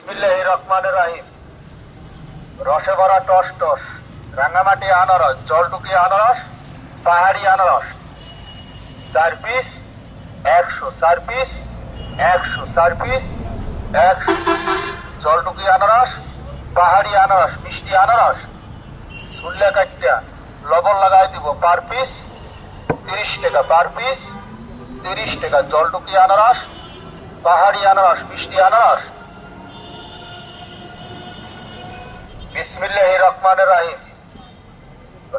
বিসমিল্লাহির রহমানির রহিম। রসে ভরা টস টস রাঙামাটি আনারস, জলটুকি আনারস, পাহাড়ি আনারস 4 পিস 100, 4 পিস 100, 4 পিস 100। জলটুকি আনারস, পাহাড়ি আনারস, মিষ্টি আনারস সুল্লা কাটটা লবণ লাগাই দিব পার পিস 30 টাকা, পার পিস 30 টাকা। জলটুকি আনারস, পাহাড়ি আনারস, মিষ্টি আনারস। বিসমিল্লাহির রহমানির রহিম।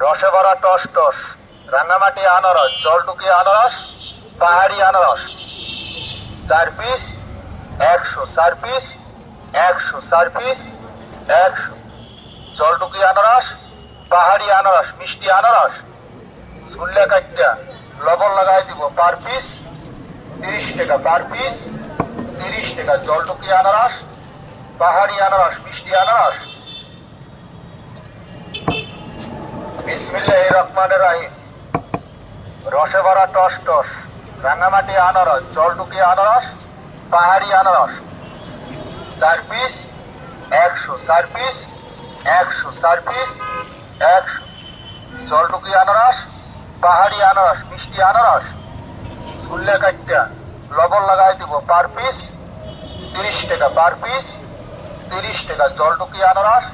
রসে ভরা টস টস রাঙামাটি আনারস, জলটুকি আনারস, পাহাড়ি আনারস 4 পিস 100, 4 পিস 100, 4 পিস 100। জলটুকি আনারস, পাহাড়ি আনারস, মিষ্টি আনারস সুল্লা কাটটা লবণ লাগাই দিব পার পিস 30 টাকা, পার পিস 30 টাকা। জলটুকি আনারস, পাহাড়ি আনারস, মিষ্টি আনারস। বিসমিল্লাহির রহমানির রহিম। রসে ভরা টস টস রাঙামাটি আনারস, জলটুকি আনারস, পাহাড়ি আনারস 4 পিস 100, 4 পিস 100, 4 পিস 100। জলটুকি আনারস, পাহাড়ি আনারস, মিষ্টি আনারস সুল্লা কাটটা লবণ লাগাই দিব পার পিস 30 টাকা, পার পিস 30 টাকা। জলটুকি আনারস,